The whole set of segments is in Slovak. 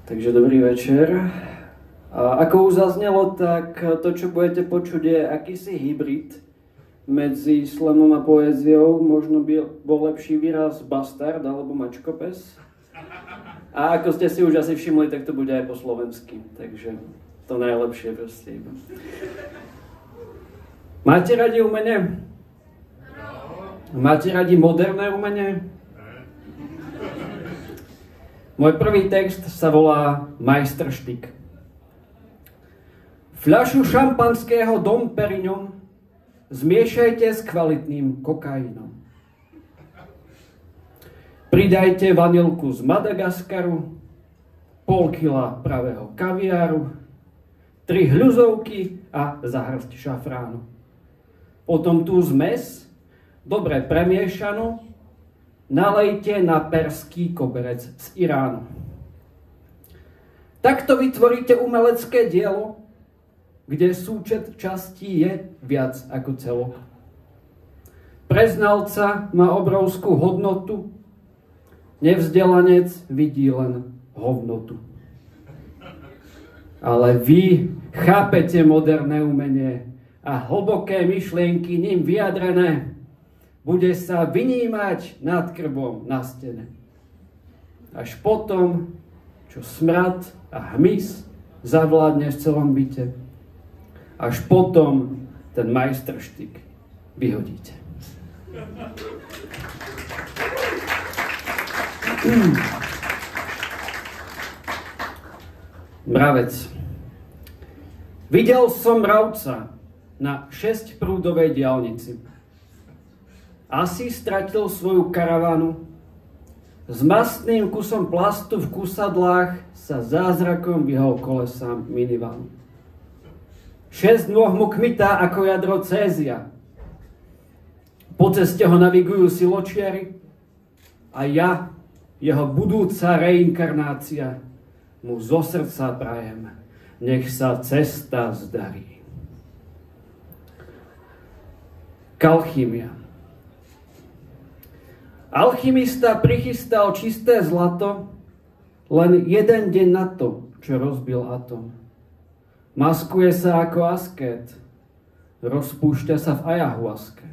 Takže dobrý večer. A ako už zaznelo, tak to, čo budete počuť, je akýsi hybrid medzi slamom a poéziou. Možno by bol lepší výraz bastard alebo mačkopes. A ako ste si už asi všimli, tak to bude aj po slovensky. Takže to najlepšie proste iba. Máte radi umenie? Máte radi moderné umenie? Môj prvý text sa volá Majstrštyk. Fľašu šampanského Dom Perignon zmiešajte s kvalitným kokainom. Pridajte vanilku z Madagaskaru, pol kila pravého kaviáru, 3 hľuzovky a zahrst šafránu. Potom tú zmes, dobre premiešanú, nalejte na perský koberec z Iránu. Takto vytvoríte umelecké dielo, kde súčet častí je viac ako celok. Pre znalca má obrovskú hodnotu, nevzdelanec vidí len hovnotu. Ale vy chápete moderné umenie a hlboké myšlienky ním vyjadrené bude sa vynímať nad krbom na stene. Až potom, čo smrad a hmyz zavládne v celom byte, až potom ten majstrštyk vyhodíte. Mravec. Videl som mravca na 6-prúdovej diaľnici. Asi stratil svoju karavanu. S mastným kusom plastu v kusadlách sa zázrakom vyhol kolesám minivanu. 6 nôh mu kmitá ako jadro cézia. Po ceste ho navigujú siločiari a ja, jeho budúca reinkarnácia, mu zo srdca prajem, nech sa cesta zdarí. Kalchymia. Alchymista prichystal čisté zlato len jeden deň na to, čo rozbil atom. Maskuje sa ako asket, rozpúšťa sa v ayahuaske.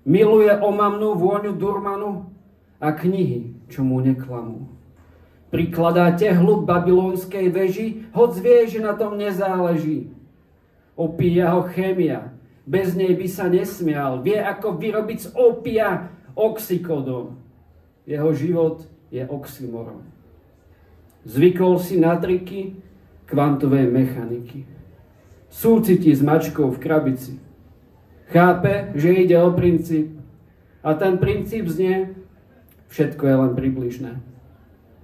Miluje omamnú vôňu durmanu a knihy, čo mu neklamú. Prikladá tehlu k babylonskej veži, hoď vie, že na tom nezáleží. Opíja ho chémia, bez nej by sa nesmial. Vie, ako vyrobiť z opia oxykodon. Jeho život je oxymoron. Zvykol si na triky kvantovej mechaniky. Súciti s mačkou v krabici. Chápe, že ide o princíp. A ten princíp znie, všetko je len približné.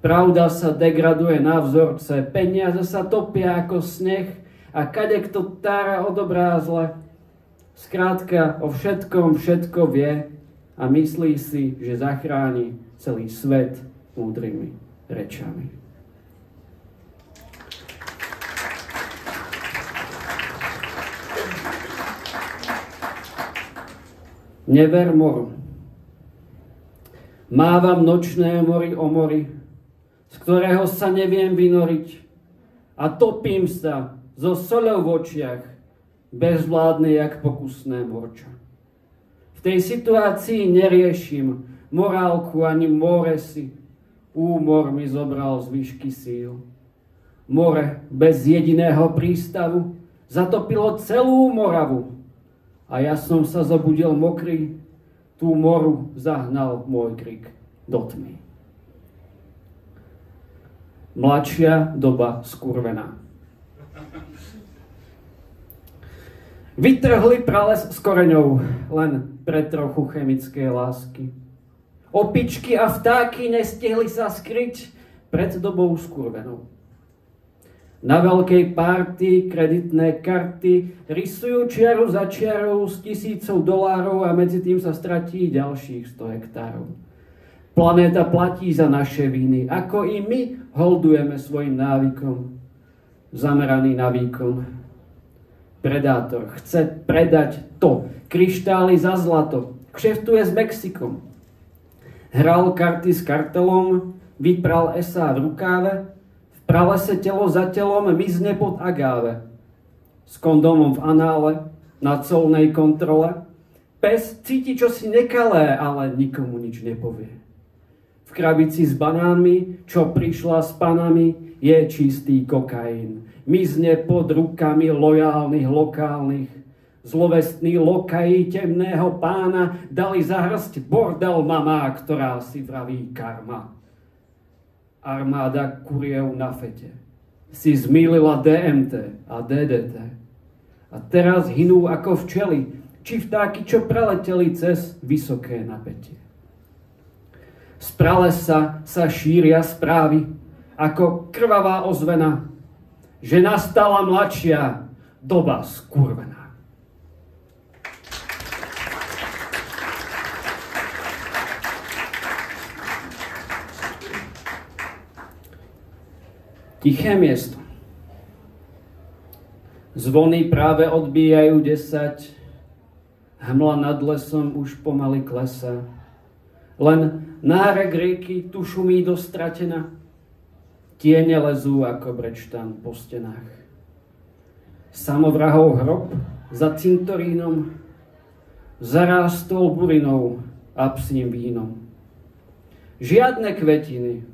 Pravda sa degraduje na vzorce, peniaze sa topia ako sneh a kadekto tára o dobrá a zle. Skrátka, o všetkom všetko vie a myslí si, že zachráni celý svet múdrymi rečami. Never moru. Mávam nočné mori o mori, z ktorého sa neviem vynoriť a topím sa so soľou v očiach, bezvládne jak pokusné morča. V tej situácii neriešim morálku ani moresy. Úmor mi zobral z výšky síl. More bez jediného prístavu zatopilo celú Moravu. A ja som sa zobudil mokrý, tú moru zahnal môj krik do tmy. Mladšia doba skurvená. Vytrhli prales s koreňou len pre trochu chemickej lásky. Opičky a vtáky nestihli sa skryť pred dobou skurvenou. Na veľkej párty kreditné karty rysujú čiaru za čiarou z $1000 a medzi tým sa stratí ďalších 100 hektárov. Planéta platí za naše viny, ako i my holdujeme svojim návykom. Zameraný na výkon. Predátor chce predať to, kryštály za zlato, kšeftuje s Mexikom. Hral karty s kartelom, vypral esá v rukáve, pralese telo za telom mizne pod agáve. S kondomom v anále, na colnej kontrole. Pes cíti čosi nekalé, ale nikomu nič nepovie. V krabici s banánmi, čo prišla s panami, je čistý kokain. Mizne pod rukami lojálnych lokálnych. Zlovestní lokaji temného pána dali za hrst bordel mamá, ktorá si vraví karma. Armáda kuriev na fete si zmýlila DMT a DDT. A teraz hynú ako včely, či vtáky, čo preleteli cez vysoké napätie. Z pralesa sa šíria správy, ako krvavá ozvena, že nastala mladšia doba skurvená. Tiché miesto. Zvony práve odbíjajú 10, hmla nad lesom už pomaly klesá. Len nárek rieky tu šumí dostratená, tiene lezú ako brečtan po stenách. Samovrahov hrob za cintorínom zarástol burinou a psím vínom. Žiadne kvetiny,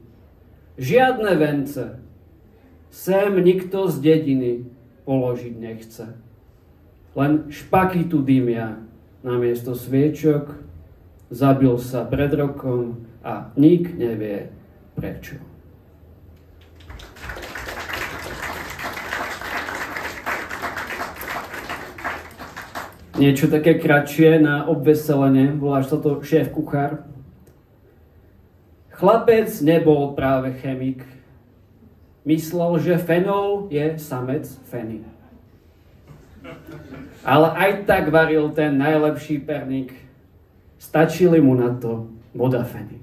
žiadne vence, sem nikto z dediny položiť nechce. Len špaky tu dymia namiesto sviečok, zabil sa pred rokom a nik nevie prečo. Niečo také kratšie na obveselenie, voláš sa to šéf kuchár. Chlapec nebol práve chemik. Myslel, že fenol je samec feny. Ale aj tak varil ten najlepší perník. Stačili mu na to voda feny.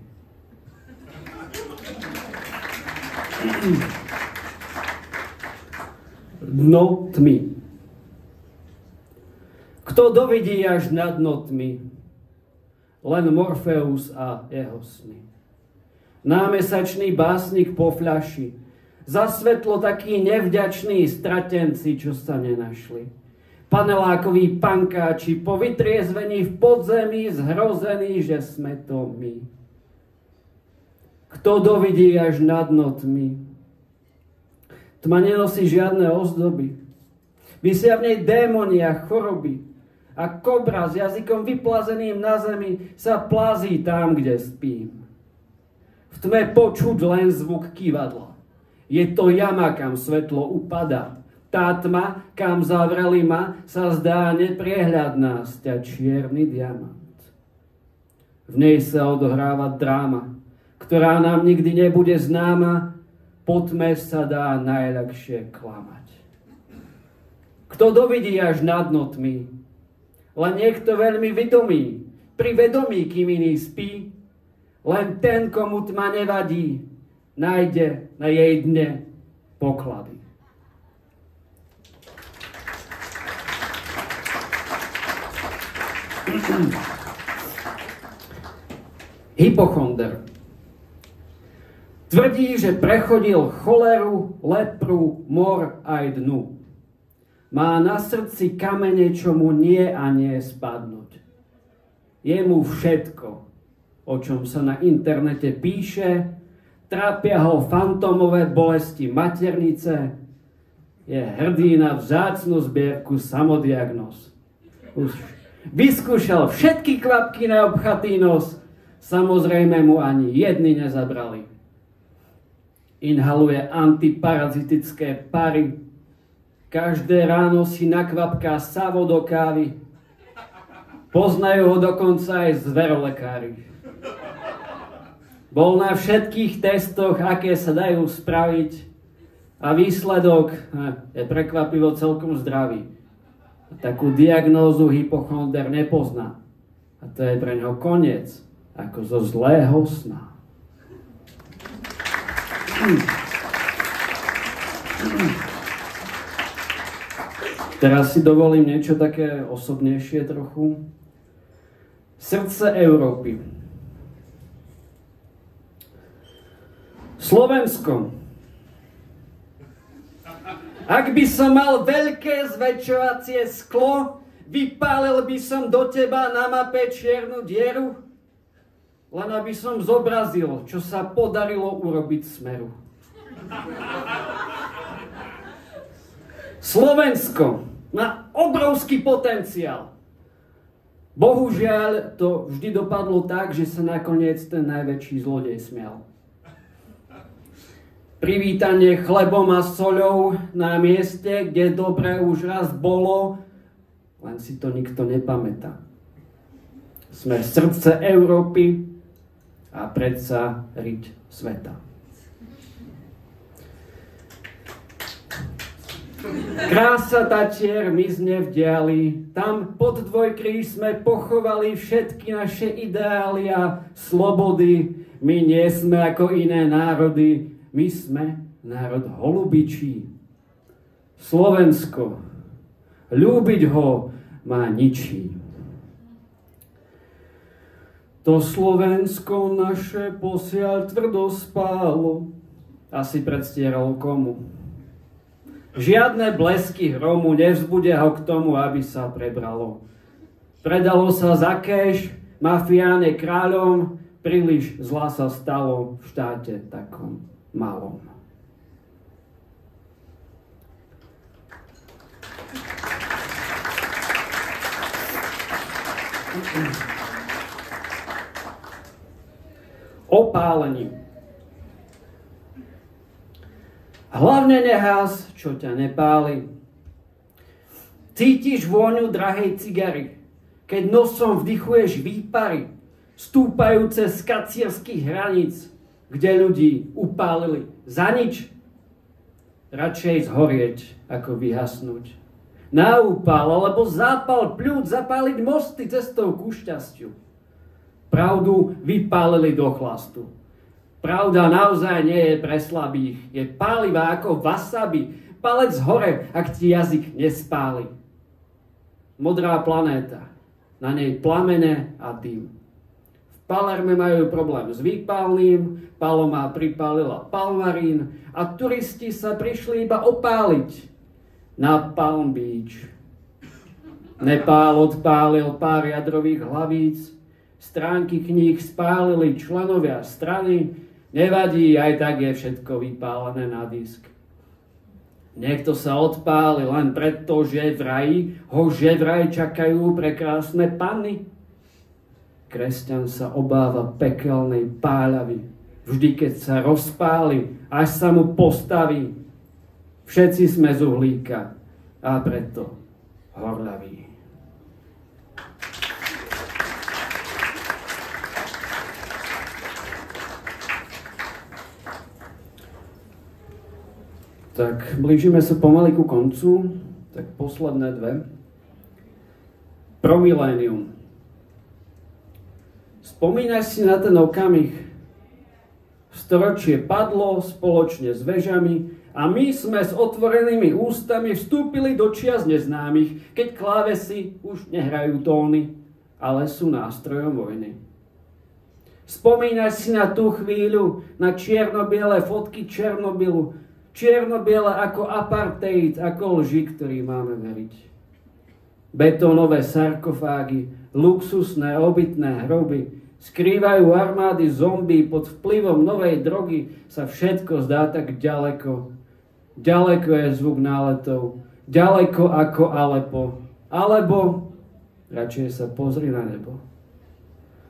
Dno tmy. Kto dovidí až na dno tmy? Len Morfeus a jeho sny. Námesačný básnik po fľaši. Za svetlo takí nevďační stratenci, čo sa nenašli. Panelákoví pankáči po vytriezvení v podzemí zhrození, že sme to my. Kto dovidí až na dno tmy? Tma nenosí žiadne ozdoby. Vysia v nej démoni a choroby. A kobra s jazykom vyplazeným na zemi sa plazí tam, kde spím. V tme počuť len zvuk kývadla. Je to jama, kam svetlo upadá. Tá tma, kam zavreli ma, sa zdá nepriehľadná, sťa čierny diamant. V nej sa odohráva dráma, ktorá nám nikdy nebude známa, po tme sa dá najľahšie klamať. Kto dovidí až na dno tmy? Len niekto veľmi vedomý, pri vedomí, kým iný spí, len ten, komu tma nevadí, nájde na jej dne poklady. Hypochonder tvrdí, že prechodil choleru, lepru, mor aj dnu. Má na srdci kamene, čo mu nie a nie spadnúť. Je mu všetko, o čom sa na internete píše, trápia ho fantómové bolesti maternice, je hrdý na vzácnu zbierku samodiagnóz. Už vyskúšal všetky kvapky na obchatý nos, samozrejme mu ani jedny nezabrali. Inhaluje antiparazitické pary, každé ráno si nakvapká savo do kávy, poznajú ho dokonca aj zverolekári. Bol na všetkých testoch, aké sa dajú spraviť a výsledok je prekvapivo celkom zdravý. Takú diagnózu hypochonder nepozná. A to je pre ňo koniec, ako zo zlého sna. Teraz si dovolím niečo také osobnejšie trochu. Srdce Európy. Slovensko Ak by som mal veľké zväčšovacie sklo, vypálil by som do teba na mape čiernu dieru, len aby som zobrazil, čo sa podarilo urobiť Smeru. Slovensko má obrovský potenciál. Bohužiaľ to vždy dopadlo tak, že sa nakoniec ten najväčší zlodej smial. Privítanie chlebom a soľou na mieste, kde dobre už raz bolo, len si to nikto nepamätá. Sme srdce Európy a predsa riť sveta. Krása Tatier mizne v diali, tam pod dvojkríž sme pochovali všetky naše ideály a slobody. My nie sme ako iné národy, my sme národ holubičí. Slovensko, ľúbiť ho ma ničí. To Slovensko naše posiaľ tvrdo spálo, asi predstieralo komu. Žiadne blesky hromu nevzbudia ho k tomu, aby sa prebralo. Predalo sa za cash, mafián je kráľom, príliš zla sa stalo v štáte takom malom. Opálení. Hlavne nehás, čo ťa nepáli. Cítiš vôňu drahej cigary, keď nosom vdychuješ výpary, stúpajúce z kacierských hraníc, kde ľudí upálili za nič. Radšej zhorieť, ako vyhasnúť. Na úpal, alebo zápal pľúc, zapáliť mosty cestou ku šťastiu. Pravdu vypálili do chlastu. Pravda naozaj nie je pre slabých. Je pálivá ako wasabi. Palec hore, ak ti jazyk nespáli. Modrá planéta. Na nej plamene a dym. V Palerme majú problém s výpalným. Paloma pripálila Palmarín. A turisti sa prišli iba opáliť na Palm Beach. Nepál odpálil pár jadrových hlavíc. Stránky kníh spálili členovia strany. Nevadí, aj tak je všetko vypálené na disk. Niekto sa odpáli len preto, že vraj čakajú prekrásne panny. Kresťan sa obáva pekelnej páľavy. Vždy, keď sa rozpáli, až sa mu postaví. Všetci sme z uhlíka a preto horľaví. Tak blížime sa pomaly ku koncu, tak posledné dve. Promilénium. Spomínaš si na ten okamih? Storočie padlo spoločne s vežami a my sme s otvorenými ústami vstúpili do čias neznámych, keď klávesy už nehrajú tóny, ale sú nástrojom vojny. Spomínaš si na tú chvíľu, na čierno-biele fotky Černobylu, čierno-biele ako apartheid, ako lži, ktorý máme veriť. Betónové sarkofágy, luxusné obytné hroby, skrývajú armády zombí pod vplyvom novej drogy, sa všetko zdá tak ďaleko. Ďaleko je zvuk náletov, ďaleko ako Alepo. Alebo radšej sa pozri na nebo.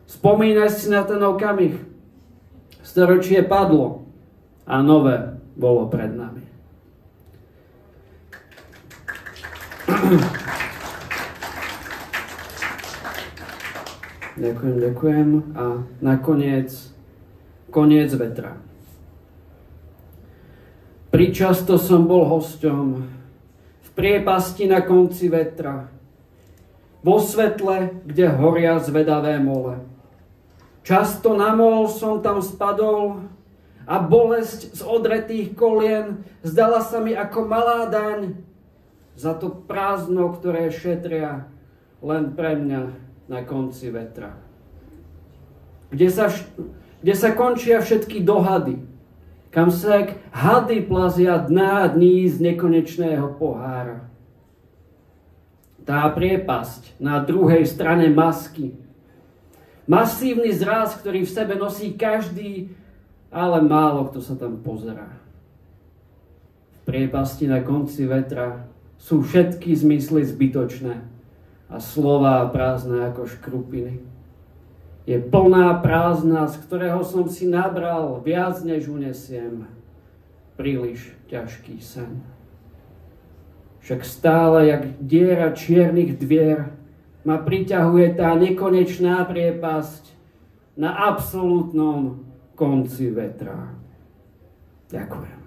Spomínaš si na ten okamih? Storočie padlo a nové bolo pred nami. Ďakujem. A nakoniec koniec vetra. Pričasto som bol hosťom v priepasti na konci vetra, vo svetle, kde horia zvedavé mole. Často na mol som tam spadol a bolesť z odretých kolien zdala sa mi ako malá daň za to prázdno, ktoré šetria len pre mňa na konci vetra. Kde sa končia všetky dohady, kam sa jak hady plazia dná dní z nekonečného pohára. Tá priepasť na druhej strane masky. Masívny zráz, ktorý v sebe nosí každý, ale málo kto sa tam pozerá. V priepasti na konci vetra sú všetky zmysly zbytočné a slová prázdne ako škrupiny. Je plná prázdna, z ktorého som si nabral viac, než unesiem. Príliš ťažký sen. Však stále, jak diera čiernych dvier, ma priťahuje tá nekonečná priepasť na absolútnom konci vetra. Ďakujem.